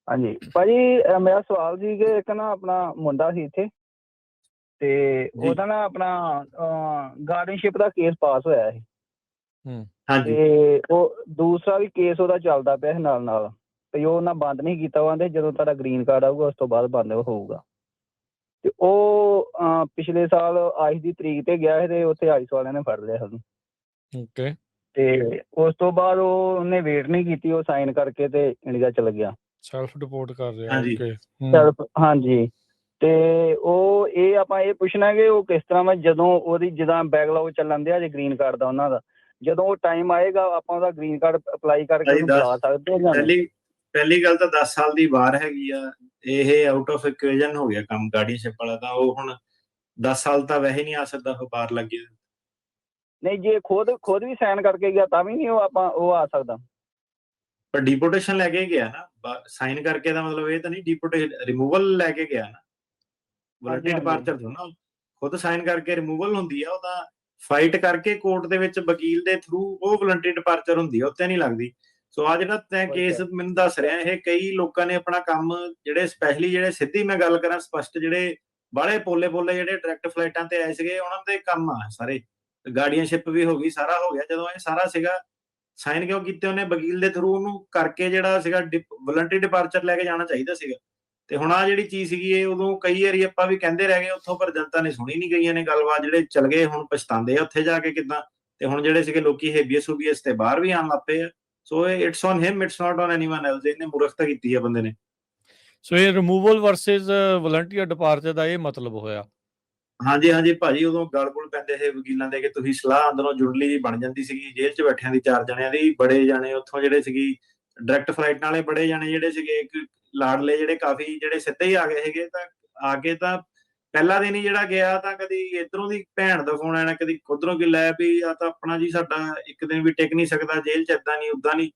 ਹਾਂਜੀ ਭਾਜੀ, ਮੇਰਾ ਸਵਾਲ ਸੀ ਕਿ ਇੱਕ ਨਾ ਆਪਣਾ ਮੁੰਡਾ ਸੀ ਇੱਥੇ, ਤੇ ਜੀ ਉਹਦਾ ਨਾ ਆਪਣਾ ਗਾਰਡੀਅਨਸ਼ਿਪ ਦਾ ਕੇਸ ਪਾਸ ਹੋਇਆ ਸੀ, ਹਾਂਜੀ ਤੇ ਉਹ ਦੂਸਰਾ ਵੀ ਕੇਸ ਉਹਦਾ ਚੱਲਦਾ ਪਿਆ ਸੀ ਨਾਲ, ਤੇ ਉਹ ਉਹਨਾਂ ਬੰਦ ਨਹੀਂ ਕੀਤਾ। ਉਹ ਕਹਿੰਦੇ ਜਦੋਂ ਤੁਹਾਡਾ ਗ੍ਰੀਨ ਕਾਰਡ ਆਊਗਾ ਉਸ ਤੋਂ ਬਾਅਦ ਬੰਦ ਹੋਊਗਾ। ਤੇ ਉਹ ਪਿਛਲੇ ਸਾਲ 22 ਦੀ ਤਰੀਕ ਤੇ ਗਿਆ ਸੀ, ਤੇ ਉੱਥੇ ਆਈਸ ਵਾਲਿਆਂ ਨੇ ਫੜ ਲਿਆ ਉਹਨੂੰ। ਓਕੇ। ਤੇ ਉਸ ਤੋਂ ਬਾਅਦ ਉਹਨੇ ਵੇਟ ਨਹੀਂ ਕੀਤੀ, ਉਹ ਸਾਈਨ ਕਰਕੇ ਤੇ ਇੰਡੀਆ ਚਲ ਗਿਆ। ਸੈਲਫ ਰਿਪੋਰਟ ਕਰ ਰਿਹਾ। ਹਾਂਜੀ ਓਕੇ। ਹਾਂਜੀ, ਤੇ ਉਹ ਇਹ ਆਪਾਂ ਇਹ ਪੁੱਛਣਾ ਕਿ ਉਹ ਕਿਸ ਤਰ੍ਹਾਂ ਵਾ ਜਦੋਂ ਉਹਦੀ ਜਿੱਦਾਂ ਬੈਕਲੌਗ ਚੱਲਣ ਦਿਆ ਜੇ ਗ੍ਰੀਨ ਕਾਰਡ ਦਾ ਉਹਨਾਂ ਦਾ, ਜਦੋਂ ਉਹ ਟਾਈਮ ਆਏਗਾ ਆਪਾਂ ਉਹਦਾ ਗ੍ਰੀਨ ਕਾਰਡ ਅਪਲਾਈ ਕਰਕੇ ਉਹਨੂੰ ਬੁਲਾ ਸਕਦੇ ਹਾਂ ਜਾਂ ਨਹੀਂ? ਪਹਿਲੀ ਗੱਲ ਤਾਂ 10 ਸਾਲ ਦੀ ਬਾਹਰ ਹੈਗੀ ਆ, ਇਹ ਆਊਟ ਆਫ ਇਕੁਏਸ਼ਨ ਹੋ ਗਿਆ ਕੰਮ ਗਾਰਡੀਅਨਸ਼ਿਪ ਵਾਲਾ। ਤਾਂ ਉਹ ਹੁਣ 10 ਸਾਲ ਤਾਂ ਵੈਸੇ ਨਹੀਂ ਆ ਸਕਦਾ, ਉਹ ਬਾਹਰ ਲੱਗ ਗਿਆ। ਨਹੀਂ, ਜੇ ਖੁਦ ਵੀ ਸਾਈਨ ਕਰਕੇ ਗਿਆ ਤਾਂ ਵੀ ਨਹੀਂ ਉਹ ਆ ਸਕਦਾ। ਪਰ ਡੀਪੋਰਟੇਸ਼ਨ ਲੈ ਕੇ ਗਿਆ ਨਾ, ਸਾਈਨ ਕਰਕੇ ਦਾ ਮਤਲਬ ਇਹ ਤਾਂ ਨਹੀਂ ਡੀਪੋਰਟੇਸ਼ਨ, ਰਿਮੂਵਲ ਲੈ ਕੇ ਗਿਆ ਨਾ, ਵੋਲੰਟਰੀ ਡਿਪਾਰਚਰ ਤੋਂ ਨਾ। ਖੁਦ ਸਾਈਨ ਕਰਕੇ ਰਿਮੂਵਲ ਹੁੰਦੀ ਆ, ਉਹ ਤਾਂ ਫਾਈਟ ਕਰਕੇ ਕੋਰਟ ਦੇ ਵਿੱਚ ਵਕੀਲ ਦੇ ਥਰੂ ਉਹ ਵੋਲੰਟਰੀ ਡਿਪਾਰਚਰ ਹੁੰਦੀ ਆ, ਉੱਤੇ ਨਹੀਂ ਲੱਗਦੀ। ਸੋ ਆ ਜਿਹੜਾ ਤੈਂ ਕੇਸ ਮੈਨੂੰ ਦੱਸ ਰਿਹਾ, ਇਹ ਕਈ ਲੋਕਾਂ ਨੇ ਆਪਣਾ ਕੰਮ ਜਿਹੜੇ ਸਪੈਸ਼ਲੀ ਜਿਹੜੇ ਸਿੱਧੀ ਮੈਂ ਗੱਲ ਕਰਾਂ ਸਪਸ਼ਟ, ਜਿਹੜੇ ਬਾਹਲੇ ਪੋਲੇ ਜਿਹੜੇ ਡਾਇਰੈਕਟ ਫਲਾਈਟਾਂ ਤੇ ਆਏ ਸੀਗੇ, ਉਹਨਾਂ ਦੇ ਕੰਮ ਆ ਸਾਰੇ। ਗਾਰਡੀਅਨਸ਼ਿਪ ਵੀ ਹੋ ਗਈ, ਸਾਰਾ ਹੋ ਗਿਆ। ਜਦੋਂ ਇਹ ਸਾਰਾ ਸੀਗਾ, ਸਾਈਨ ਕਿਉਂ ਕੀਤੇ ਉਹਨੇ ਵਕੀਲ ਦੇ ਥਰੂ, ਉਹਨੂੰ ਕਰਕੇ ਜਿਹੜਾ ਸੀਗਾ ਵੋਲੰਟਰੀ ਡਿਪਾਰਚਰ ਲੈ ਕੇ ਜਾਣਾ ਚਾਹੀਦਾ ਸੀਗਾ। ਤੇ ਹੁਣ ਆ ਜਿਹੜੀ ਚੀਜ਼ ਸੀਗੀ, ਇਹ ਉਦੋਂ ਕਈ ਵਾਰੀ ਆਪਾਂ ਵੀ ਕਹਿੰਦੇ ਰਹਿ ਗਏ ਉੱਥੋਂ, ਪਰ ਜਨਤਾ ਨੇ ਸੁਣੀ ਨਹੀਂ। ਗਈਆਂ ਨੇ ਗੱਲਬਾਤ, ਜਿਹੜੇ ਚਲ ਗਏ ਹੁਣ ਪਛਤਾਉਂਦੇ ਆ ਉੱਥੇ ਜਾ ਕੇ ਕਿੱਦਾਂ। ਤੇ ਹੁਣ ਜਿਹੜੇ ਸੀਗੇ ਲੋਕੀ ਹੇਬੀਅਸ ਤੇ ਬਾਹਰ ਵੀ ਆਉਣ ਲੱਗ ਪਏ ਆ। ਸੋ ਇਹ it's on him, it's not on anyone else. ਇਹਨੇ ਮੂਰਖਤਾ ਕੀਤੀ ਆ ਬੰਦੇ ਨੇ। ਸੋ ਇਹ ਰਿਮੂਵਲ ਵਰਸਸ ਵਲੰਟੀਅਰ ਡਿਪਾਰਚਰ ਦਾ ਇਹ ਮਤਲਬ ਹੋਇਆ। ਹਾਂਜੀ ਭਾਜੀ, ਉਦੋਂ ਗਲ-ਗੁਲ ਪੈਂਦੇ ਸੀ ਵਕੀਲਾਂ ਦੇ ਕਿ ਤੁਸੀਂ ਸਲਾਹ ਅੰਦਰੋਂ ਜੁੜਲੀ ਜੀ ਬਣ ਜਾਂਦੀ ਸੀਗੀ ਜੇਲ੍ਹ 'ਚ ਬੈਠਿਆਂ ਦੀ, 4 ਜਣਿਆਂ ਦੀ। ਬੜੇ ਜਾਣੇ ਉੱਥੋਂ ਜਿਹੜੇ ਸੀਗੀ ਡਾਇਰੈਕਟ ਫਲਾਈਟਾਂ ਵਾਲੇ, ਬੜੇ ਜਾਣੇ ਜਿਹੜੇ ਸੀਗੇ ਇੱਕ ਲਾਡਲੇ, ਜਿਹੜੇ ਕਾਫੀ ਜਿਹੜੇ ਸਿੱਧੇ ਹੀ ਆ ਗਏ ਸੀਗੇ। ਤਾਂ ਆ ਕੇ ਤਾਂ ਪਹਿਲਾ ਦਿਨ ਹੀ ਜਿਹੜਾ ਗਿਆ, ਤਾਂ ਕਦੀ ਇੱਧਰੋਂ ਦੀ ਭੈਣ ਦਾ ਫੋਨ ਆਣਾ, ਕਦੀ ਉੱਧਰੋਂ ਕਿ ਲੈ ਵੀ ਆ ਤਾਂ ਆਪਣਾ ਜੀ ਸਾਡਾ ਇੱਕ ਦਿਨ ਵੀ ਟਿਕ ਨਹੀਂ ਸਕਦਾ ਜੇਲ੍ਹ 'ਚ, ਏਦਾਂ ਨਹੀਂ ਉੱਦਾਂ ਨਹੀਂ।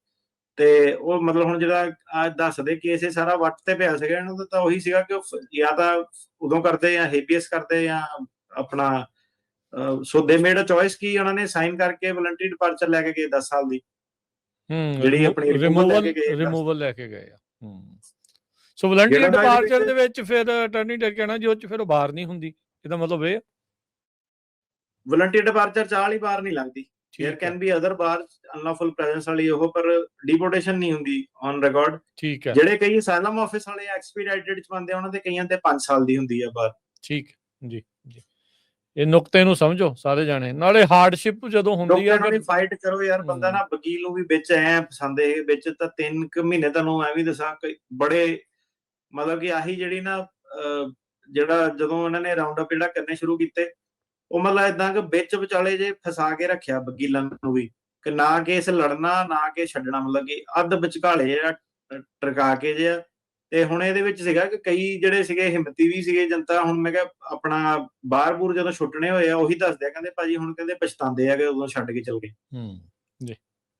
ਤੇ ਉਹ ਮਤਲਬ ਹੁਣ ਜਿਹੜਾ ਦੱਸਦੇ ਕੇਸ ਇਹ ਸਾਰਾ ਵੱਟ ਤੇ ਪਿਆ ਸੀਗਾ ਇਹਨਾਂ ਦਾ, ਤਾਂ ਉਹੀ ਸੀਗਾ ਕਿ ਉਹ ਜਾਂ ਤਾਂ ਉਦੋਂ ਕਰਦੇ ਜਾਂ ਹੇਬੀਅਸ ਕਰਦੇ ਜਾਂ ਆਪਣਾ ਸੋ ਦੇ ਮੇਡ ਅ ਚੋਇਸ ਕੀ ਉਹਨਾਂ ਨੇ ਸਾਈਨ ਕਰਕੇ ਵੋਲੰਟਰੀ ਡਿਪਾਰਚਰ ਲੈ ਕੇ ਗਏ 10 ਸਾਲ ਦੀ, ਜਿਹੜੀ ਆਪਣੀ ਰਿਮੂਵਲ ਲੈ ਕੇ ਗਏ ਆ। ਸੋ ਵੋਲੰਟਰੀ ਡਿਪਾਰਚਰ ਦੇ ਵਿੱਚ ਫਿਰ ਅਟਾਰਨੀ ਕਹਿਣਾ ਜੀ ਉਹ 'ਚ ਫਿਰ ਬਾਹਰ ਨਹੀਂ ਹੁੰਦੀ, ਇਹਦਾ ਮਤਲਬ ਇਹ ਵੋਲੰਟਰੀ ਡਿਪਾਰਚਰ ਚਾਲ ਹੀ ਬਾਹਰ ਨਹੀਂ ਲੱਗਦੀ। देयर कैन बी अदर बार अनलॉफुल प्रेजेंस वाली ਉਹ, ਪਰ ਡਿਪੋਰਟੇਸ਼ਨ ਨਹੀਂ ਹੁੰਦੀ ਔਨ ਰਿਕਾਰਡ। ਠੀਕ ਹੈ। ਜਿਹੜੇ ਕਈ ਅਸਾਈਲਮ ਆਫਿਸ ਵਾਲੇ ਐਕਸਪੀਡਾਈਟਡ ਚ ਬੰਦੇ, ਉਹਨਾਂ ਦੇ ਕਈਆਂ ਤੇ 5 ਸਾਲ ਦੀ ਹੁੰਦੀ ਆ ਬਾਹਰ। ਠੀਕ ਜੀ ਜੀ, ਇਹ ਨੁਕਤੇ ਨੂੰ ਸਮਝੋ ਸਾਰੇ ਜਾਣੇ। ਨਾਲੇ ਹਾਰਡਸ਼ਿਪ ਜਦੋਂ ਹੁੰਦੀ ਆ ਫਿਰ ਫਾਈਟ ਕਰੋ ਯਾਰ, ਬੰਦਾ ਨਾ ਵਕੀਲ ਨੂੰ ਵੀ ਵਿੱਚ ਐ ਪਸੰਦ ਹੈ ਵਿੱਚ। ਤਾਂ 3 ਮਹੀਨੇ ਤੁਹਾਨੂੰ ਐਵੇਂ ਦੱਸਾਂ ਬੜੇ ਮਤਲਬ ਕਿ ਆਹੀ ਜਿਹੜੀ ਨਾ ਜਿਹੜਾ ਜਦੋਂ ਇਹਨਾਂ ਨੇ ਰਾਉਂਡ ਅਪ ਜਿਹੜਾ ਕਰਨੇ ਸ਼ੁਰੂ ਕੀਤੇ, ਉਹ ਮਤਲਬ ਏਦਾਂ ਕਿ ਵਿੱਚ ਵਿਚਾਲੇ ਜੇ ਫਸਾ ਕੇ ਰੱਖਿਆ ਵਕੀਲਾਂ ਨੂੰ ਵੀ, ਕਿ ਨਾ ਕੇਸ ਲੜਨਾ ਨਾ ਕੇ ਛੱਡਣਾ, ਮਤਲਬ ਕਿ ਅੱਧ ਵਿਚਕਾਲੇ ਜਿਹੜਾ ਟਰਕਾ ਕੇ ਜਿਹਾ। ਤੇ ਹੁਣ ਇਹਦੇ ਵਿੱਚ ਸੀਗਾ ਕਿ ਕਈ ਜਿਹੜੇ ਸੀਗੇ ਹਿੰਮਤੀ ਵੀ ਸੀਗੇ ਜਨਤਾ। ਹੁਣ ਮੈਂ ਕਿਹਾ ਆਪਣਾ ਬਾਹਰ-ਬੂਰ ਜਦੋਂ ਛੁੱਟਣੇ ਹੋਏ ਆ, ਉਹੀ ਦੱਸਦੇ ਆ, ਕਹਿੰਦੇ ਭਾਜੀ ਹੁਣ ਕਹਿੰਦੇ ਪਛਤਾਉਂਦੇ ਆ ਕਿ ਉਦੋਂ ਛੱਡ ਕੇ ਚਲ ਗਏ। ਜੀ